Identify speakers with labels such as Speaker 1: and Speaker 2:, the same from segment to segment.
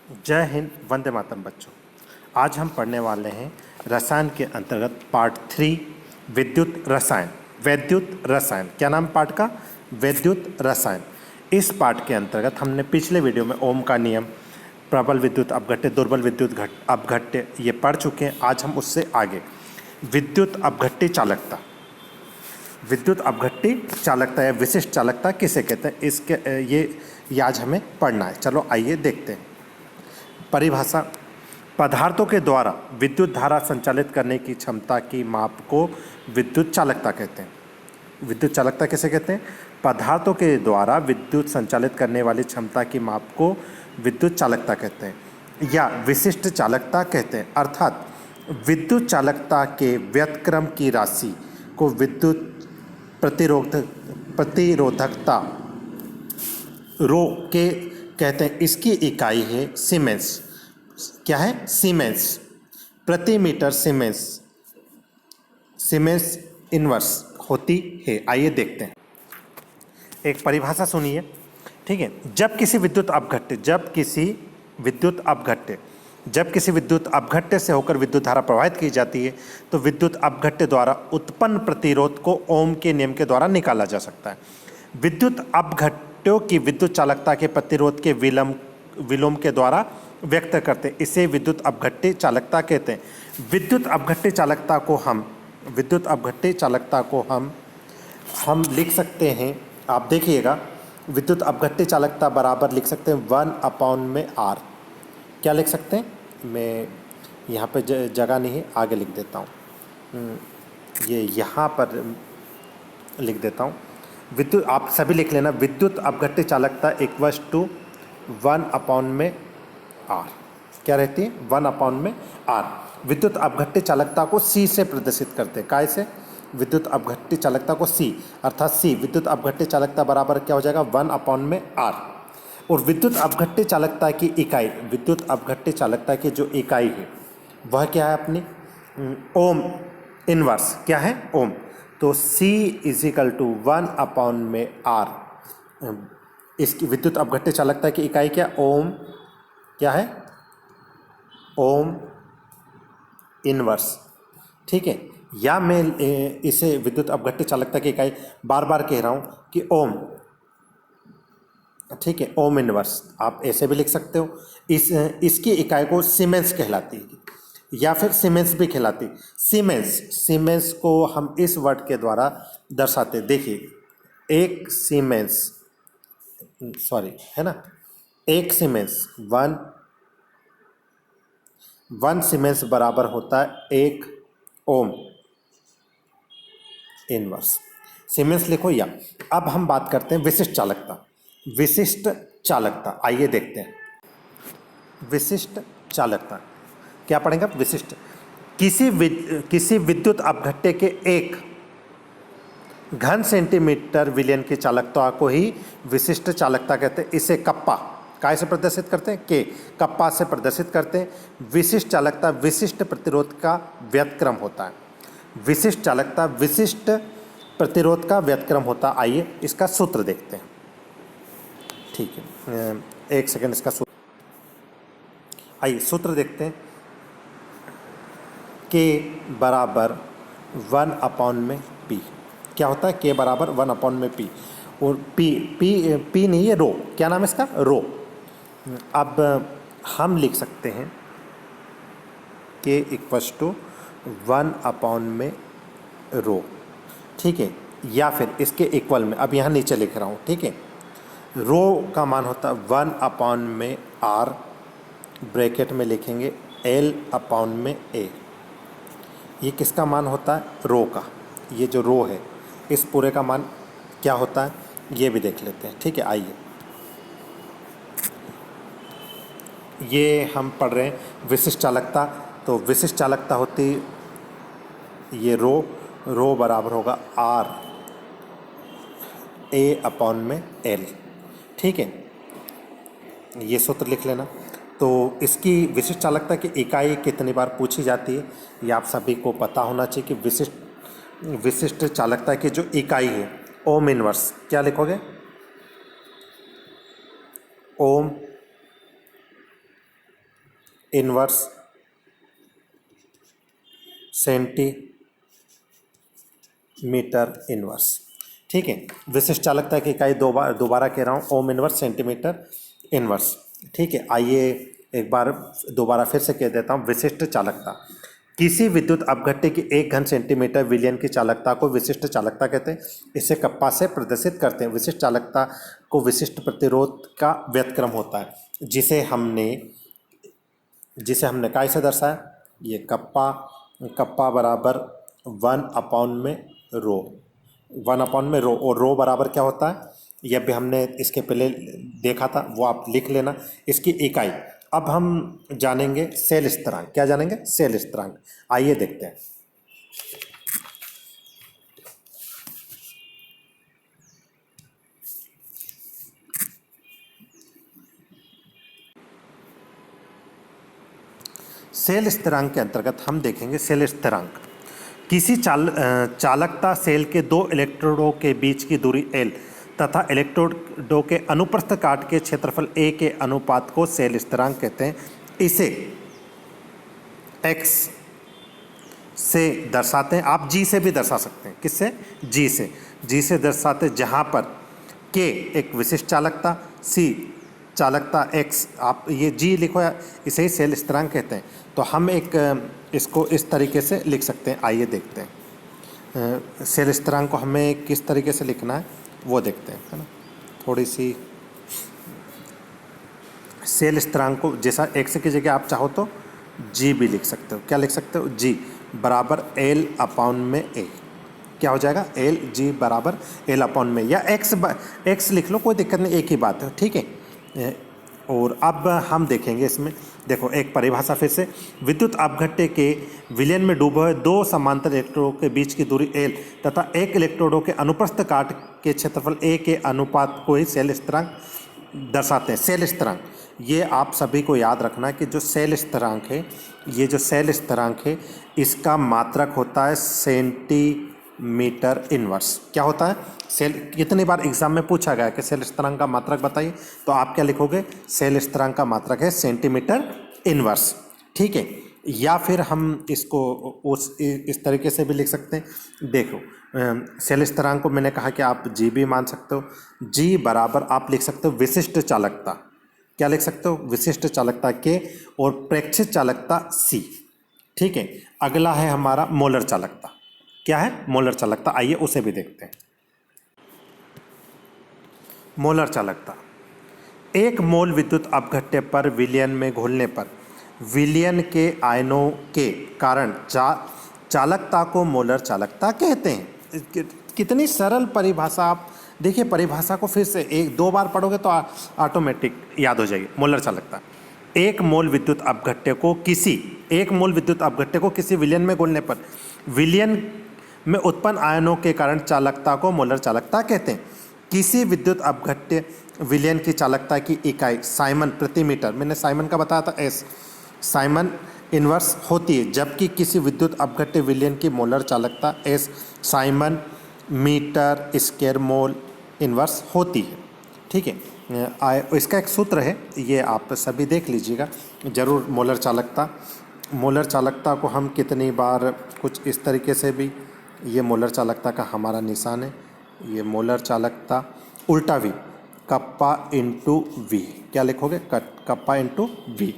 Speaker 1: जय हिंद, वंदे मातरम बच्चों। आज हम पढ़ने वाले हैं रसायन के अंतर्गत पार्ट 3 विद्युत रसायन। वैद्युत रसायन, क्या नाम पार्ट का? वैद्युत रसायन। इस पार्ट के अंतर्गत हमने पिछले वीडियो में ओम का नियम, प्रबल विद्युत अपघट्य, दुर्बल विद्युत अपघट्य ये पढ़ चुके हैं। आज हम उससे आगे विद्युत अपघट्य चालकता, विद्युत अपघट्य चालकता या विशिष्ट चालकता किसे कहते हैं, इसके ये आज हमें पढ़ना है। चलो आइए देखते हैं। परिभाषा: पदार्थों के द्वारा विद्युत धारा संचालित करने की क्षमता की माप को विद्युत चालकता कहते हैं। विद्युत चालकता किसे कहते हैं? पदार्थों के द्वारा विद्युत संचालित करने वाली क्षमता की माप को विद्युत चालकता कहते हैं या विशिष्ट चालकता कहते हैं। अर्थात विद्युत चालकता के व्युत्क्रम की राशि को विद्युत प्रतिरोधकता रो के कहते हैं। इसकी इकाई है सीमेंस। क्या है? सीमेंस। प्रति मीटर सीमेंस, सीमेंस इनवर्स होती है। आइए देखते हैं। एक परिभाषा सुनिए, ठीक है। जब किसी विद्युत अपघट्य से होकर विद्युत धारा प्रवाहित की जाती है तो विद्युत अपघट्य द्वारा उत्पन्न प्रतिरोध को ओम के नियम के द्वारा निकाला जा सकता है। विद्युत अपघट्यों की विद्युत चालकता के प्रतिरोध के विलोम के द्वारा व्यक्त करते हैं। इसे विद्युत अपघट्य चालकता कहते हैं। विद्युत अपघट्य चालकता को हम लिख सकते हैं। आप देखिएगा, विद्युत अपघट्य चालकता बराबर लिख सकते हैं 1/r। क्या लिख सकते हैं? मैं यहाँ पे जगह नहीं है, आगे लिख देता हूँ। ये यहाँ पर लिख देता हूँ। विद्युत, आप सभी लिख लेना, विद्युत अपघट्य चालकता इक्वल्स टू 1/r। क्या रहती है? 1/r। विद्युत अपघट्य चालकता को C से प्रदर्शित करते हैं। काय से? विद्युत अपघट्य चालकता को C, अर्थात C विद्युत अपघट्य चालकता बराबर क्या हो जाएगा? 1/r। और विद्युत अपघट्य चालकता की इकाई, विद्युत अपघट्य चालकता की जो इकाई है वह क्या है अपनी? Ohm inverse. क्या है? ओम। तो C = 1/r। इसकी विद्युत अपघट्य चालकता की इकाई क्या? ओम। क्या है? Ohm inverse. ठीक है। या मैं इसे विद्युत अपघट्य चालकता की इकाई बार बार कह रहा हूँ कि ओम, ठीक है, ओम इनवर्स। आप ऐसे भी लिख सकते हो। इसकी इकाई को सीमेंस कहलाती है या फिर सीमेंस भी कहलाती है। सीमेंस को हम इस वर्ड के द्वारा दर्शाते। देखिए, एक सीमेंस, सॉरी, है ना, एक सीमेंस, वन सीमेंस बराबर होता है 1 ओम इनवर्स। सीमेंस लिखो या। अब हम बात करते हैं विशिष्ट चालकता। विशिष्ट चालकता, आइए देखते हैं। विशिष्ट चालकता क्या पढ़ेंगे? विशिष्ट, किसी विद्युत अपघट्य के 1 घन सेंटीमीटर विलयन की चालकता को ही विशिष्ट चालकता कहते हैं। इसे कप्पा काय से प्रदर्शित करते हैं? के कप्पा से प्रदर्शित करते हैं। विशिष्ट चालकता विशिष्ट प्रतिरोध का व्युत्क्रम होता है। विशिष्ट चालकता विशिष्ट प्रतिरोध का व्युत्क्रम होता। आइए इसका सूत्र देखते हैं। ठीक है, एक सेकंड, इसका सूत्र, आइए सूत्र देखते हैं। के बराबर 1/p। क्या होता है? के बराबर 1/p। और पी नहीं है, रो। क्या नाम है इसका? रो। अब हम लिख सकते हैं के इक्वल्स टू 1/रो। ठीक है, या फिर इसके इक्वल में, अब यहाँ नीचे लिख रहा हूँ, ठीक है। रो का मान होता है 1/r, ब्रैकेट में लिखेंगे L/A। ये किसका मान होता है? रो का। ये जो रो है, इस पूरे का मान क्या होता है ये भी देख लेते हैं। ठीक है, आइए। ये हम पढ़ रहे हैं विशिष्ट चालकता। तो विशिष्ट चालकता होती, ये रो बराबर होगा RA/L। ठीक है, ये सूत्र लिख लेना। तो इसकी विशिष्ट चालकता की इकाई कितनी बार पूछी जाती है ये आप सभी को पता होना चाहिए कि विशिष्ट चालकता की जो इकाई है ओम इनवर्स। क्या लिखोगे? Ohm inverse centimetre inverse. ठीक है, विशिष्ट चालकता की इकाई दोबारा कह रहा हूँ, ओम इनवर्स सेंटीमीटर इनवर्स। ठीक है, आइए एक बार दोबारा फिर से कह देता हूँ। विशिष्ट चालकता, किसी विद्युत अपघट्य की 1 घन सेंटीमीटर विलयन की चालकता को विशिष्ट चालकता कहते हैं। इसे कप्पा से प्रदर्शित करते हैं। विशिष्ट चालकता को विशिष्ट प्रतिरोध का व्युत्क्रम होता है, जिसे हमने काय से दर्शाया, ये कप्पा बराबर 1/में रो, 1/में रो, और रो बराबर क्या होता है यह भी हमने इसके पहले देखा था, वो आप लिख लेना इसकी इकाई। अब हम जानेंगे सेल स्थिरांक। क्या जानेंगे? सेल स्थिरांक। आइए देखते हैं। सेल स्थिरांक के अंतर्गत हम देखेंगे सेल स्थिरांक। किसी चालकता सेल के 2 इलेक्ट्रोडों के बीच की दूरी L तथा इलेक्ट्रोडों के अनुप्रस्थ काट के क्षेत्रफल A के अनुपात को सेल स्थिरांक कहते हैं। इसे x से दर्शाते हैं। आप g से भी दर्शा सकते हैं। किससे? g से दर्शाते हैं, जहाँ पर k एक विशिष्ट चालकता, c चालकता x, आप ये g लिखो, इसे ही सेल स्थिरांक कहते हैं। तो हम इसको इस तरीके से लिख सकते हैं। आइए देखते हैं सेल स्थिरांक को हमें किस तरीके से लिखना है, वो देखते हैं, है ना। थोड़ी सी सेल स्थिरांक को जैसा x की जगह आप चाहो तो g भी लिख सकते हो। क्या लिख सकते हो? g बराबर L/में a। क्या हो जाएगा? L बराबर L/में, या x लिख लो, कोई दिक्कत नहीं, एक ही बात है। ठीक है। और अब हम देखेंगे इसमें, देखो एक परिभाषा फिर से। विद्युत अपघट्य के विलयन में डूबे हुए 2 समांतर इलेक्ट्रोडों के बीच की दूरी L तथा एक इलेक्ट्रोडों के अनुप्रस्थ काट के क्षेत्रफल A के अनुपात को ही सेल स्थिरांक दर्शाते हैं। सेल स्थिरांक, ये आप सभी को याद रखना कि जो सेल स्थिरांक है, ये जो सेल स्थिरांक है, इसका मात्रक होता है सेंटीमीटर इनवर्स। क्या होता है? सेल, कितनी बार एग्जाम में पूछा गया कि सेल स्थिरांक का मात्रक बताइए, तो आप क्या लिखोगे? सेल स्थिरांक का मात्रक है सेंटीमीटर इनवर्स। ठीक है, या फिर हम इसको इस तरीके से भी लिख सकते हैं। देखो सेल स्थिरांक को मैंने कहा कि आप जी भी मान सकते हो। जी बराबर आप लिख सकते हो विशिष्ट चालकता। क्या लिख सकते हो? विशिष्ट चालकता के और प्रेक्षित चालकता सी। ठीक है, अगला है हमारा मोलर चालकता। क्या है? मोलर चालकता। आइए उसे भी देखते हैं। मोलर चालकता, 1 मोल विद्युत अपघट्य पर विलयन में घुलने पर विलयन के आयनों के कारण चालकता को मोलर चालकता कहते हैं। कितनी सरल परिभाषा। आप देखिए, परिभाषा को फिर से 1-2 बार पढ़ोगे तो ऑटोमेटिक याद हो जाएगी। मोलर चालकता, 1 मोल विद्युत अपघट्य को किसी विलयन में घुलने पर विलयन में उत्पन्न आयनों के कारण चालकता को मोलर चालकता कहते हैं। किसी विद्युत अपघट्य विलयन की चालकता की इकाई साइमन प्रति मीटर, मैंने साइमन का बताया था, एस साइमन इनवर्स होती है, जबकि किसी विद्युत अपघट्य विलयन की मोलर चालकता S siemens metre square mole inverse होती है। ठीक है, इसका एक सूत्र है, ये आप सभी देख लीजिएगा जरूर। मोलर चालकता को हम कितनी बार कुछ इस तरीके से भी, ये मोलर चालकता का हमारा निशान है। ये मोलर चालकता उल्टा V, कप्पा इंटू V। क्या लिखोगे? Kappa into V।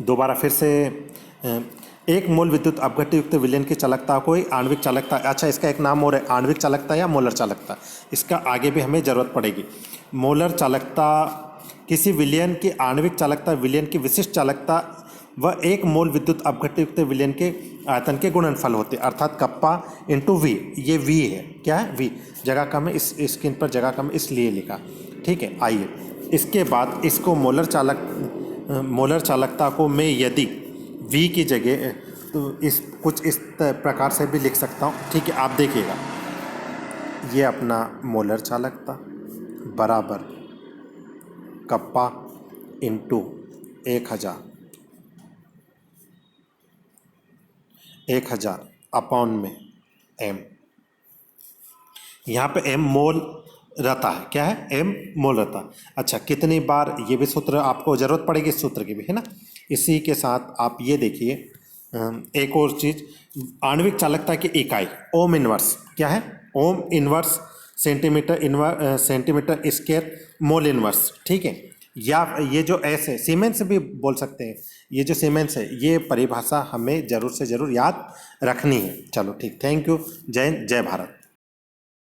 Speaker 1: दोबारा फिर से, 1 मोल विद्युत अपघट्य युक्त विलयन की चालकता को ही आणविक चालकता, अच्छा इसका एक नाम और है, आणविक चालकता या मोलर चालकता। इसका आगे भी हमें ज़रूरत पड़ेगी। मोलर चालकता, किसी विलयन की आणविक चालकता विलयन की विशिष्ट चालकता व 1 मोल विद्युत अपघट्य युक्त विलयन के आयतन के गुणनफल होते, अर्थात कप्पा इंटू V। ये V है। क्या है? V। जगह कम है, इस स्क्रीन पर जगह कम है इसलिए लिखा। ठीक है, आइए इसके बाद इसको मोलर चालकता को मैं यदि V की जगह तो कुछ इस प्रकार से भी लिख सकता हूँ। ठीक है, आप देखिएगा, ये अपना मोलर चालकता बराबर कप्पा इंटू 1000 अपॉन में m। यहाँ पे m मोल रहता है, क्या है, एम मोल रहता है। अच्छा, कितनी बार, ये भी सूत्र आपको ज़रूरत पड़ेगी इस सूत्र की भी, है ना। इसी के साथ आप ये देखिए एक और चीज़, आणविक चालकता की इकाई ओम इनवर्स, क्या है, ohm inverse centimetre square mole inverse, ठीक है। या ये जो एस है, सीमेंस भी बोल सकते हैं, ये जो सीमेंस है, ये परिभाषा हमें ज़रूर से ज़रूर याद रखनी है। चलो ठीक, थैंक यू, जय हिंद, जय भारत।